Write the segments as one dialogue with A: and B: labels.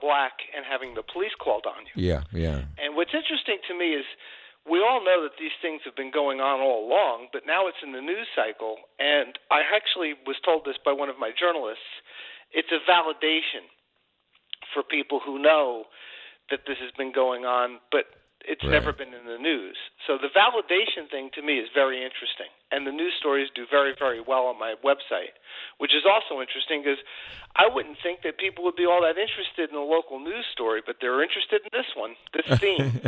A: black and having the police called on you.
B: Yeah, yeah.
A: And what's interesting to me is we all know that these things have been going on all along, but now it's in the news cycle. And I actually was told this by one of my journalists. It's a validation for people who know that this has been going on, but it's never been in the news. So the validation thing to me is very interesting. And the news stories do very, very well on my website, which is also interesting because I wouldn't think that people would be all that interested in a local news story, but they're interested in this one, this theme.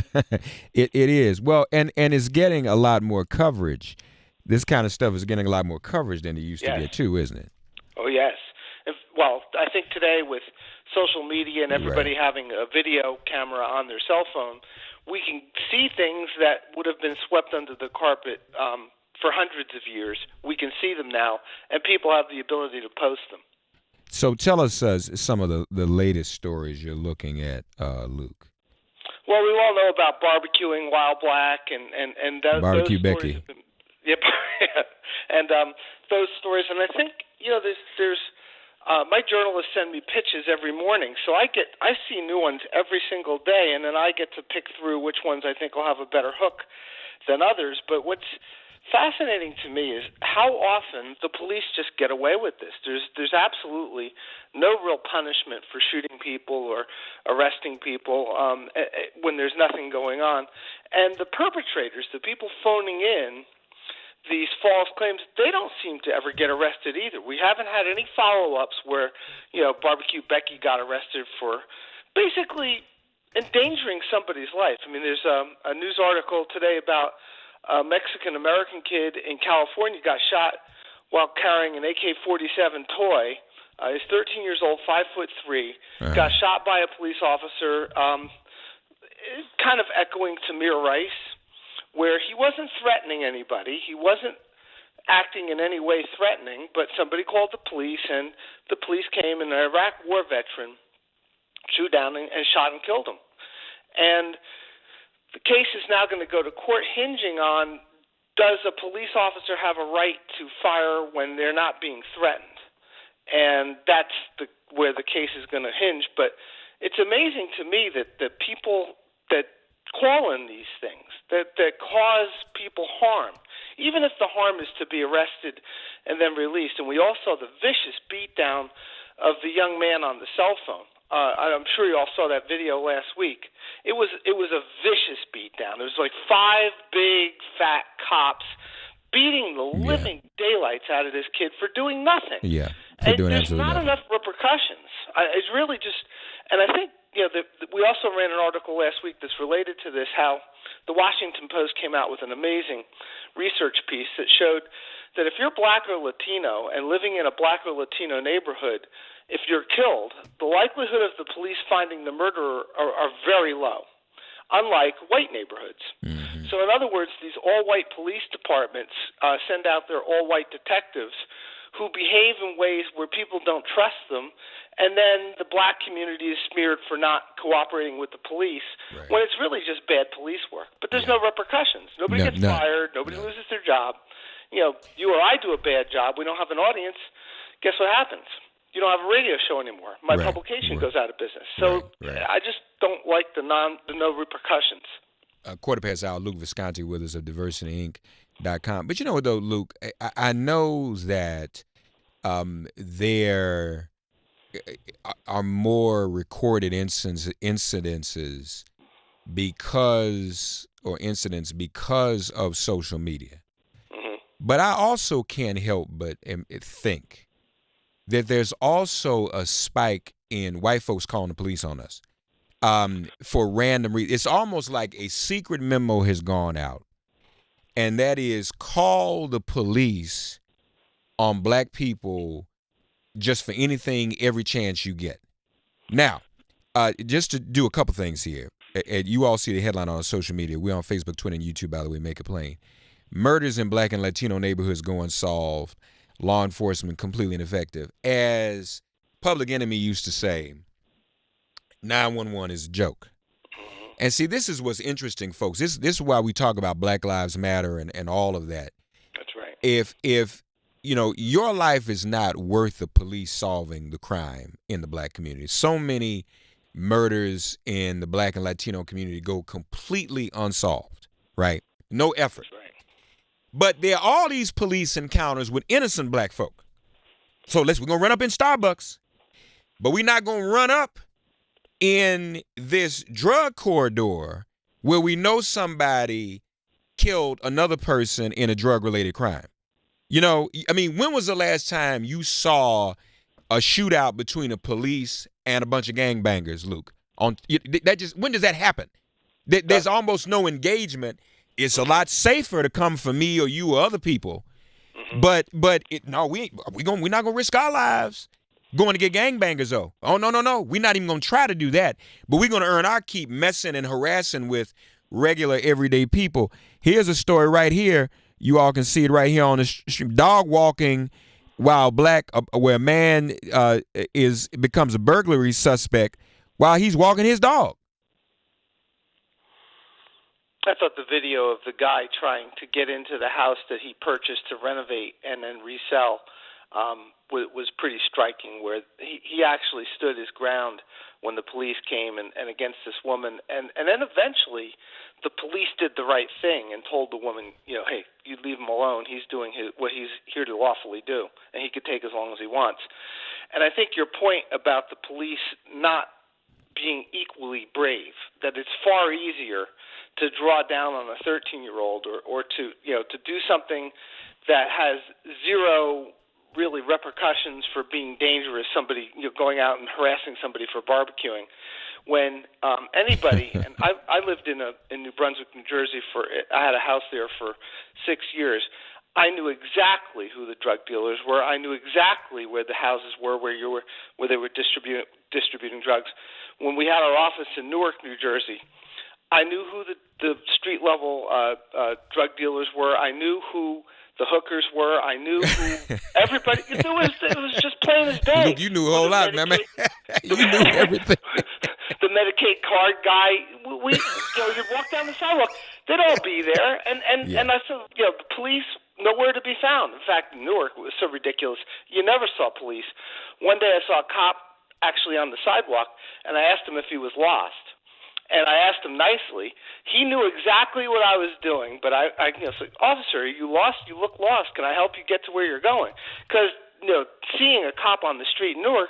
B: It is. Well, and it's getting a lot more coverage. This kind of stuff is getting a lot more coverage than it used to get too, isn't it?
A: Oh, yes. Well, I think today with social media and everybody having a video camera on their cell phone, we can see things that would have been swept under the carpet for hundreds of years. We can see them now, and people have the ability to post them.
B: So tell us some of the latest stories you're looking at, Luke.
A: Well, we all know about barbecuing while black and
B: Barbecue
A: those
B: Becky.
A: Stories have been, yep, and those stories. And I think there's my journalists send me pitches every morning, so I see new ones every single day, and then I get to pick through which ones I think will have a better hook than others. But what's fascinating to me is how often the police just get away with this. There's absolutely no real punishment for shooting people or arresting people when there's nothing going on. And the perpetrators, the people phoning in these false claims, they don't seem to ever get arrested either. We haven't had any follow-ups where, Barbecue Becky got arrested for basically endangering somebody's life. I mean, there's a news article today about a Mexican-American kid in California got shot while carrying an AK-47 toy. He's 13 years old, 5'3", got shot by a police officer, kind of echoing Tamir Rice, where he wasn't threatening anybody. He wasn't acting in any way threatening, but somebody called the police, and the police came, and an Iraq war veteran drew down and shot and killed him. And the case is now going to go to court hinging on, does a police officer have a right to fire when they're not being threatened? And that's where the case is going to hinge. But it's amazing to me that the people that call in these things, that cause people harm, even if the harm is to be arrested and then released. And we all saw the vicious beatdown of the young man on the cell phone. I'm sure you all saw that video last week. It was a vicious beatdown. It was like 5 big, fat cops beating the living daylights out of this kid for doing nothing.
B: Yeah,
A: and there's not enough repercussions. It's really just, and I think we also ran an article last week that's related to this, how the Washington Post came out with an amazing research piece that showed that if you're black or Latino and living in a black or Latino neighborhood, if you're killed, the likelihood of the police finding the murderer are very low, unlike white neighborhoods. Mm-hmm. So in other words, these all-white police departments send out their all-white detectives who behave in ways where people don't trust them, and then the black community is smeared for not cooperating with the police when it's really just bad police work. But there's no repercussions. Nobody gets fired. Nobody loses their job. You or I do a bad job. We don't have an audience. Guess what happens? You don't have a radio show anymore. My publication goes out of business. So I just don't like the no repercussions.
B: Quarter-past hour, Luke Visconti with us of DiversityInc.com. But you know what, though, Luke? I know that there are more recorded incidences because of social media. Mm-hmm. But I also can't help but think that there's also a spike in white folks calling the police on us for random reasons. It's almost like a secret memo has gone out, and that is call the police on black people just for anything, every chance you get. Now, just to do a couple things here, and you all see the headline on social media. We're on Facebook, Twitter, and YouTube, by the way, make it plain. Murders in black and Latino neighborhoods go unsolved. Law enforcement completely ineffective. As Public Enemy used to say, 911 is a joke. And see, this is what's interesting, folks. This is why we talk about Black Lives Matter and all of that.
A: That's right.
B: If your life is not worth the police solving the crime in the black community. So many murders in the Black and Latino community go completely unsolved, right? No effort.
A: That's right.
B: But there are all these police encounters with innocent black folk. So we're going to run up in Starbucks, but we're not going to run up in this drug corridor where we know somebody killed another person in a drug-related crime. You know, I mean, when was the last time you saw a shootout between the police and a bunch of gangbangers, Luke? When does that happen? There's almost no engagement. It's a lot safer to come for me or you or other people. But we're not gonna risk our lives going to get gangbangers though. Oh no. We're not even gonna try to do that. But we're gonna earn our keep messing and harassing with regular everyday people. Here's a story right here. You all can see it right here on the stream. Dog walking while where a man becomes a burglary suspect while he's walking his dog.
A: I thought the video of the guy trying to get into the house that he purchased to renovate and then resell was pretty striking, where he actually stood his ground when the police came and against this woman. And then eventually the police did the right thing and told the woman, hey, you leave him alone. He's doing what he's here to lawfully do, and he could take as long as he wants. And I think your point about the police not being equally brave, that it's far easier to draw down on a 13-year-old or to do something that has zero really repercussions for being dangerous, somebody going out and harassing somebody for barbecuing, when anybody and I lived in New Brunswick, New Jersey I had a house there for 6 years. I knew exactly who the drug dealers were. I knew exactly where the houses were where they were distributing drugs. When we had our office in Newark, New Jersey, I knew who the street level drug dealers were. I knew who the hookers were. I knew who everybody. It was just plain as day.
B: Look, you knew a whole lot, man. You knew everything.
A: The Medicaid card guy. You'd walk down the sidewalk. They'd all be there, and I said, the police nowhere to be found. In fact, Newark was so ridiculous. You never saw police. One day I saw a cop actually on the sidewalk, and I asked him if he was lost. And I asked him nicely. He knew exactly what I was doing, but I said, "Officer, are you lost? You look lost. Can I help you get to where you're going?" Because seeing a cop on the street in Newark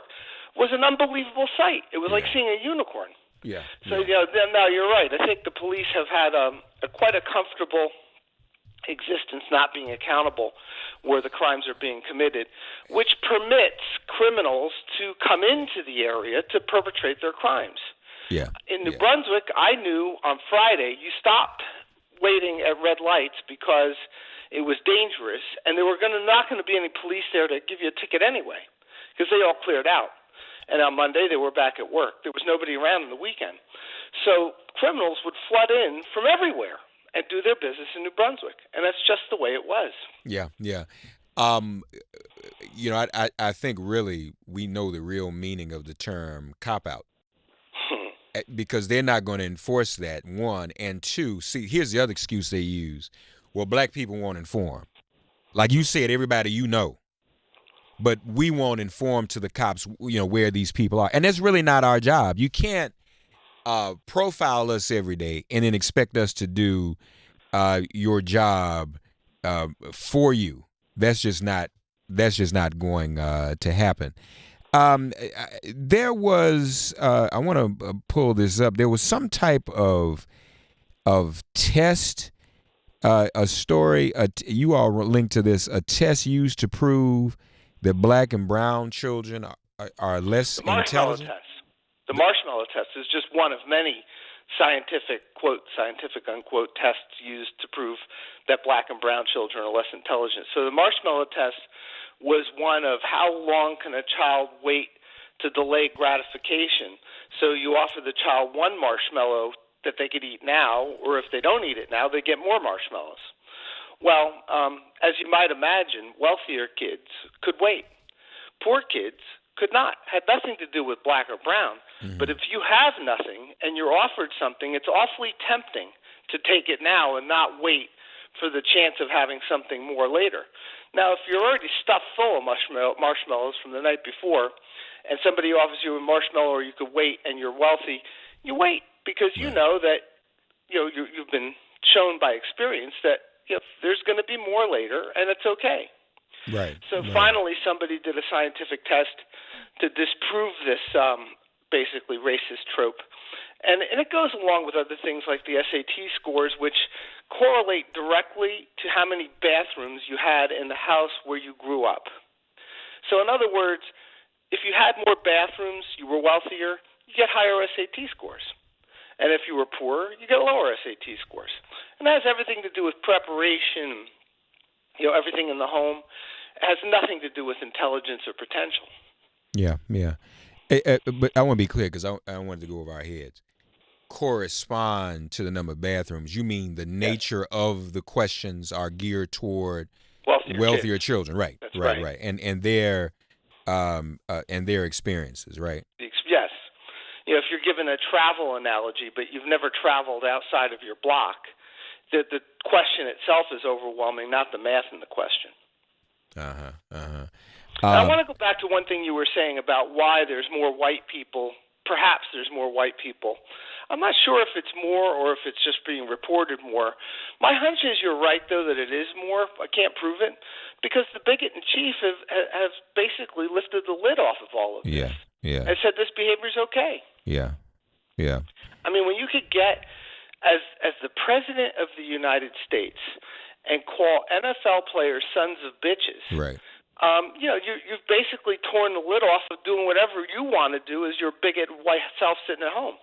A: was an unbelievable sight. It was like seeing a unicorn.
B: Yeah.
A: So now you're right. I think the police have had quite a comfortable existence, not being accountable where the crimes are being committed, which permits criminals to come into the area to perpetrate their crimes.
B: Yeah.
A: In New Brunswick, I knew on Friday you stopped waiting at red lights because it was dangerous, and there were not going to be any police there to give you a ticket anyway, because they all cleared out. And on Monday, they were back at work. There was nobody around on the weekend. So criminals would flood in from everywhere and do their business in New Brunswick, and that's just the way it was.
B: Yeah. I think really we know the real meaning of the term cop-out. Because they're not going to enforce that, one. And two, see, here's the other excuse they use. Well, black people won't inform. Like you said, everybody you know. But we won't inform to the cops, where these people are. And that's really not our job. You can't profile us every day and then expect us to do your job for you. That's just not going to happen. There was, I want to pull this up. There was some type of test, a story. You all linked to this. A test used to prove that black and brown children are less intelligent.
A: The marshmallow test is just one of many scientific unquote tests used to prove that black and brown children are less intelligent. So the marshmallow test was one of how long can a child wait to delay gratification. So you offer the child one marshmallow that they could eat now, or if they don't eat it now, they get more marshmallows. Well, as you might imagine, wealthier kids could wait. Poor kids could not. Had nothing to do with black or brown. Mm-hmm. But if you have nothing and you're offered something, it's awfully tempting to take it now and not wait for the chance of having something more later. Now, if you're already stuffed full of marshmallows from the night before and somebody offers you a marshmallow, or you could wait, and you're wealthy, you wait because you know that you've been shown by experience that there's going to be more later, and it's okay.
B: Right.
A: So finally, somebody did a scientific test to disprove this basically racist trope. And it goes along with other things like the SAT scores, which correlate directly to how many bathrooms you had in the house where you grew up. So in other words, if you had more bathrooms, you were wealthier, you get higher SAT scores. And if you were poorer, you get lower SAT scores. And that has everything to do with preparation, everything in the home. It has nothing to do with intelligence or potential.
B: Yeah. But I want to be clear because I don't want it to go over our heads. Correspond to the number of bathrooms. You mean the nature of the questions are geared toward wealthier children, right?
A: That's
B: right. And their experiences, right?
A: Yes. If you're given a travel analogy, but you've never traveled outside of your block, the question itself is overwhelming, not the math in the question. I want to go back to one thing you were saying about why there's more white people. Perhaps there's more white people. I'm not sure if it's more or if it's just being reported more. My hunch is you're right, though, that it is more. I can't prove it because the bigot in chief have basically lifted the lid off of all of this.
B: Yeah.
A: And said this behavior is okay.
B: Yeah.
A: I mean, when you could get as the president of the United States and call NFL players sons of bitches,
B: right?
A: You've basically torn the lid off of doing whatever you want to do as your bigot white self sitting at home.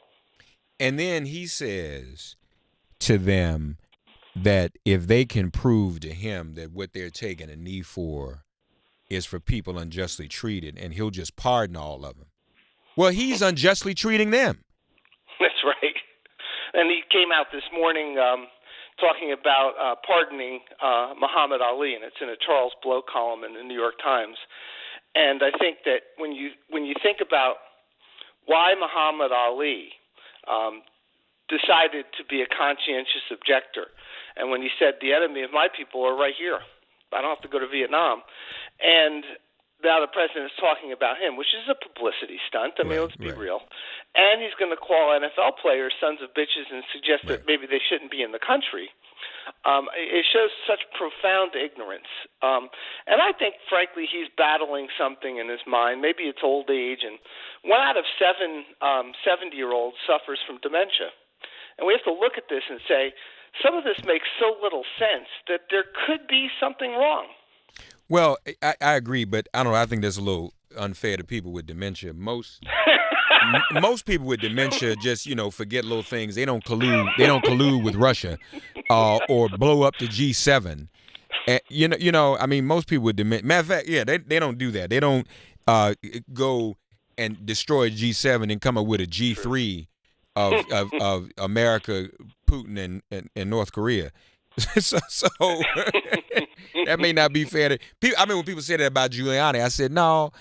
B: And then he says to them that if they can prove to him that what they're taking a knee for is for people unjustly treated, and he'll just pardon all of them. Well, he's unjustly treating them.
A: That's right. And he came out this morning talking about pardoning Muhammad Ali, and it's in a Charles Blow column in the New York Times. And I think that when you think about why Muhammad Ali decided to be a conscientious objector, and when he said the enemy of my people are right here, I don't have to go to Vietnam, and now the president is talking about him, which is a publicity stunt. I mean, let's be real. And he's going to call NFL players sons of bitches and suggest that maybe they shouldn't be in the country. It shows such profound ignorance. And I think, frankly, he's battling something in his mind. Maybe it's old age. And 1 out of 7 70-year-olds suffers from dementia. And we have to look at this and say, some of this makes so little sense that there could be something wrong.
B: Well, I agree, but I don't know. I think that's a little unfair to people with dementia. Most people with dementia just, forget little things. They don't collude with Russia, or blow up the G7. I mean, most people with dementia. Matter of fact, they don't do that. They don't go and destroy G7 and come up with a G3 of America, Putin, and North Korea. so that may not be fair to people. I mean, when people say that about Giuliani, I said, no,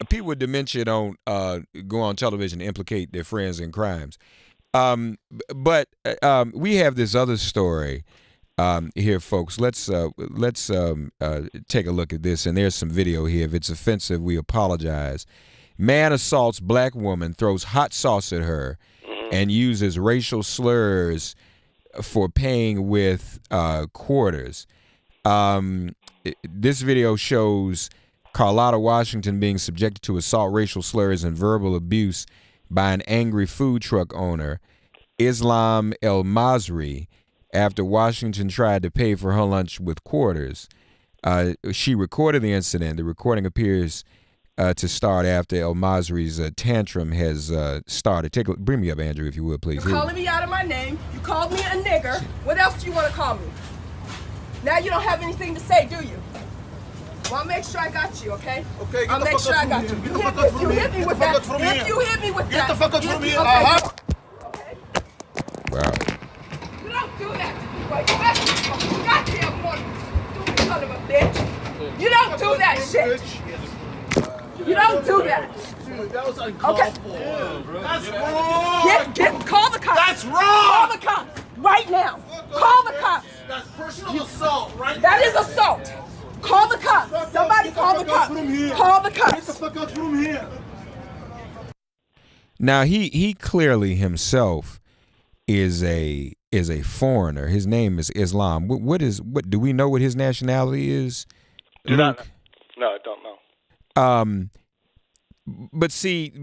B: people with dementia don't go on television and implicate their friends in crimes. But we have this other story here, folks. Let's take a look at this. And there's some video here. If it's offensive, we apologize. Man assaults black woman, throws hot sauce at her, and uses racial slurs for paying with quarters. This video shows Carlotta Washington being subjected to assault, racial slurs, and verbal abuse by an angry food truck owner, Islam El Masri, after Washington tried to pay for her lunch with quarters. She recorded the incident. The recording appears to start after El Masri's tantrum has started. Bring me up, Andrew, if you would, please.
C: You're calling me out of my name. You called me a nigger. What else do you want to call me? Now you don't have anything to say, do you? Well, I'll make sure I got you, okay?
D: Okay,
C: I'll make sure I got you. If you hit me with that, if you hit me with that,
D: get the fuck up from here.
C: Okay.
B: Wow.
C: You don't do that to me, boy. You actually goddamn one stupid son of a bitch. You don't do that shit. You don't do that.
D: Dude, that was uncalled for. That's wrong.
C: Call the cops.
D: That's wrong.
C: Call the cops right now. Call the cops.
D: That's personal assault, right?
C: That is assault. Call the cops. Somebody call the cops. Call the
D: Get the
C: cops.
D: fuck out from here.
B: Now he clearly himself is a foreigner. His name is Islam. What do we know what his nationality is?
A: Do not
B: Luke?
A: know. No, I don't know.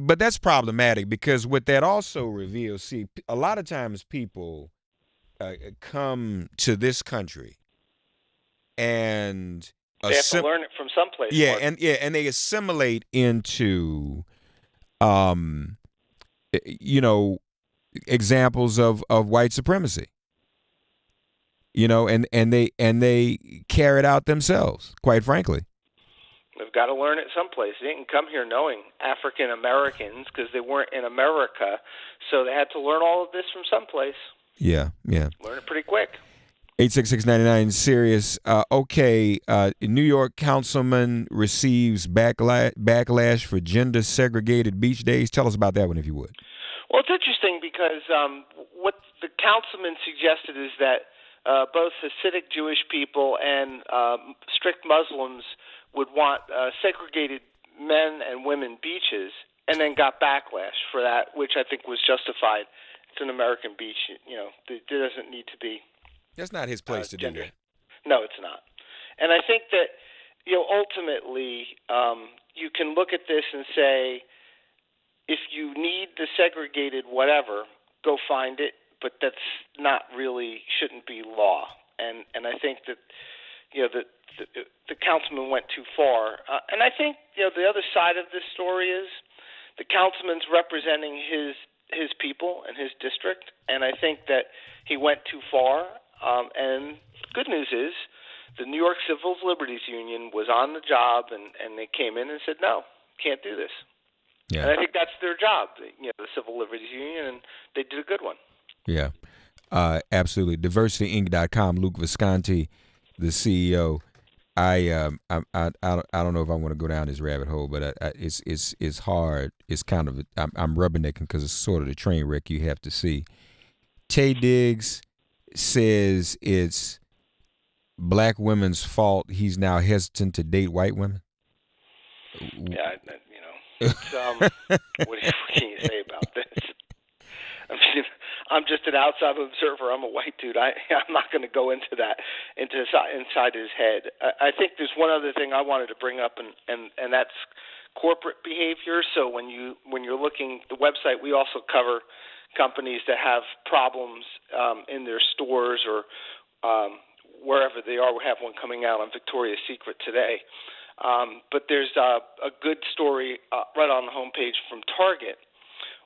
B: But that's problematic because what that also reveals, a lot of times people come to this country and
A: they have to learn it from someplace.
B: Yeah, and they assimilate into, examples of white supremacy. And they carry it out themselves, quite frankly.
A: They've got to learn it someplace. They didn't come here knowing African Americans because they weren't in America, so they had to learn all of this from someplace.
B: Yeah.
A: Learn it pretty quick.
B: 866-99 Sirius. New York councilman receives backlash for gender segregated beach days. Tell us about that one, if you would.
A: Well, it's interesting because what the councilman suggested is that both Hasidic Jewish people and strict Muslims would want segregated men and women beaches, and then got backlash for that, which I think was justified. It's an American beach. There doesn't need to be.
B: That's not his place to
A: gender.
B: do that.
A: No, it's not. And I think that, ultimately, you can look at this and say, if you need the segregated whatever, go find it, but that's not really, shouldn't be law. And I think that, the councilman went too far. And I think, the other side of this story is the councilman's representing his people and his district, and I think that he went too far. And good news is the New York Civil Liberties Union was on the job, and they came in and said, no, can't do this. Yeah. And I think that's their job, the Civil Liberties Union, and they did a good one. Yeah,
B: absolutely. DiversityInc.com, Luke Visconti, the CEO. I don't know if I want to go down this rabbit hole, but it's hard. It's kind of I'm rubbernecking because it's sort of the train wreck you have to see. Tay Diggs says it's black women's fault he's now hesitant to date white women.
A: Yeah, it's, what can you say about this? I mean, I'm just an outside observer. I'm a white dude. I'm not going to go into that, inside his head. I think there's one other thing I wanted to bring up, and that's corporate behavior. So when you're looking the website, we also cover companies that have problems in their stores or wherever they are. We have one coming out on Victoria's Secret today. But there's a good story right on the homepage from Target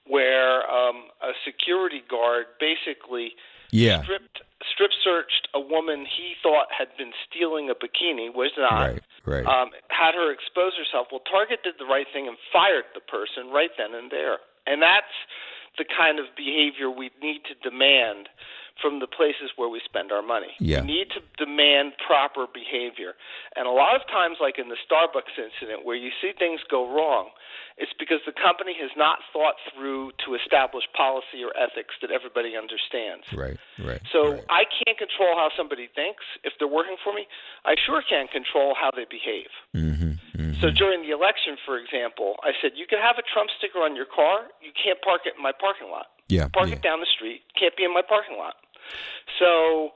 A: where a security guard basically strip searched a woman he thought had been stealing a bikini, was not.
B: Right.
A: Had her expose herself. Well, Target did the right thing and fired the person right then and there. And that's the kind of behavior we need to demand from the places where we spend our money.
B: Yeah.
A: We need to demand proper behavior. And a lot of times, like in the Starbucks incident, where you see things go wrong, it's because the company has not thought through to establish policy or ethics that everybody understands.
B: Right.
A: So I can't control how somebody thinks. If they're working for me, I sure can control how they behave.
B: Mm-hmm.
A: So during the election, for example, I said, you can have a Trump sticker on your car. You can't park it in my parking lot. Park it down the street. Can't be in my parking lot. So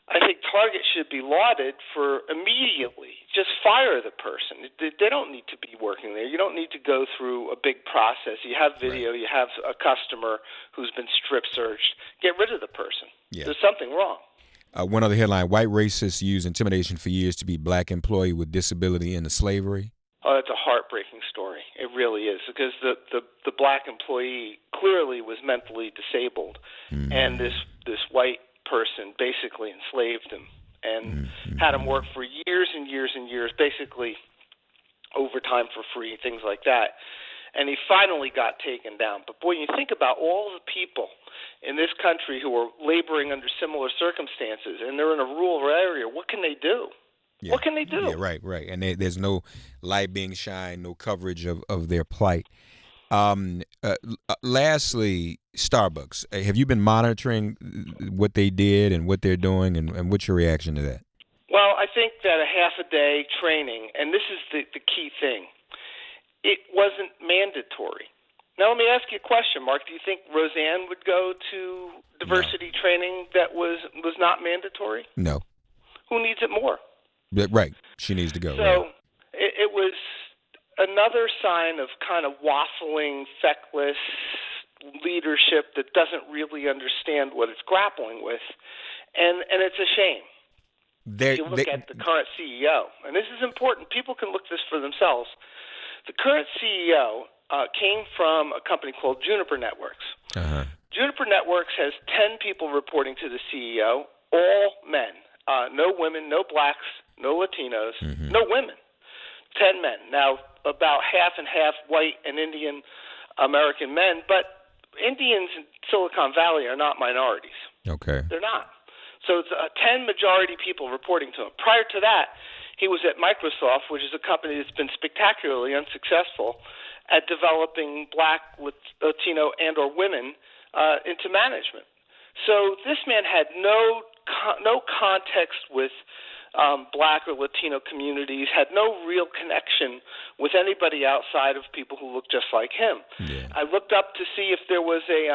A: I think Target should be lauded for immediately just fire the person. They don't need to be working there. You don't need to go through a big process. You have video. You have a customer who's been strip searched. Get rid of the person. Yeah. There's something wrong.
B: One other headline, white racists use intimidation for years to beat black employee with disability into slavery.
A: Oh, that's a heartbreaking story. It really is, because the black employee clearly was mentally disabled, and this white person basically enslaved him and had him work for years and years and years, basically overtime for free, things like that. And he finally got taken down. But boy, you think about all the people in this country who are laboring under similar circumstances, and they're in a rural area. What can they do?
B: Yeah.
A: What can they do?
B: Yeah, right. And there's no light being shined, no coverage of their plight. Lastly, Starbucks. Have you been monitoring what they did and what they're doing, and what's your reaction to that?
A: Well, I think that a half-a-day training, and this is the key thing, it wasn't mandatory. Now, let me ask you a question, Mark. Do you think Roseanne would go to diversity training that was not mandatory?
B: No.
A: Who needs it more?
B: Right. She needs to go.
A: So
B: right.
A: it was another sign of kind of waffling, feckless leadership that doesn't really understand what it's grappling with. And it's a shame. If you look at the current CEO, and this is important, people can look this for themselves. The current CEO came from a company called Juniper Networks.
B: Uh-huh.
A: Juniper Networks has 10 people reporting to the CEO, all men. No women, no blacks, no Latinos, no women. 10 men. Now, about half and half white and Indian American men, but Indians in Silicon Valley are not minorities.
B: Okay.
A: They're not. So it's 10 majority people reporting to him. Prior to that, he was at Microsoft, which is a company that's been spectacularly unsuccessful at developing black, Latino, and or women into management. So this man had no context with black or Latino communities, had no real connection with anybody outside of people who looked just like him.
B: Yeah.
A: I looked up to see if there was a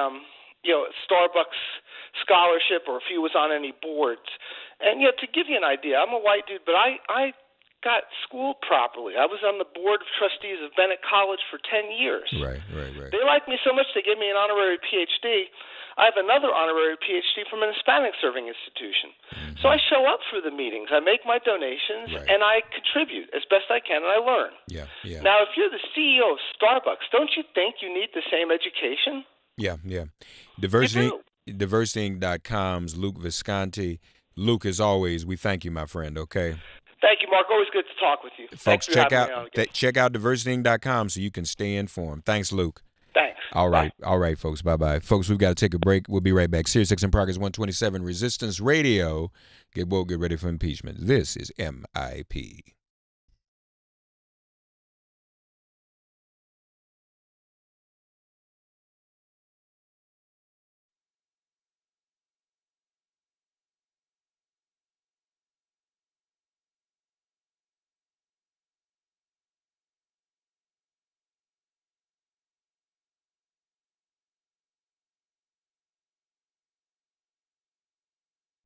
A: Starbucks scholarship or if he was on any boards. And to give you an idea, I'm a white dude, but I got schooled properly. I was on the board of trustees of Bennett College for 10 years.
B: Right.
A: They liked me so much they gave me an honorary PhD. I have another honorary PhD from an Hispanic serving institution. So I show up for the meetings. I make my donations, and I contribute as best I can, and I learn.
B: Yeah.
A: Now, if you're the CEO of Starbucks, don't you think you need the same education?
B: Yeah. DiversityInc.com's Luke Visconti. Luke, as always, we thank you, my friend, okay?
A: Thank you, Mark. Always good to talk with you.
B: Folks, check out DiversityInc.com so you can stay informed. Thanks, Luke.
A: Thanks.
B: All right, folks. Bye-bye. Folks, we've got to take a break. We'll be right back. Sirius XM Progress 127 Resistance Radio. Get woke, get ready for impeachment. This is MIP.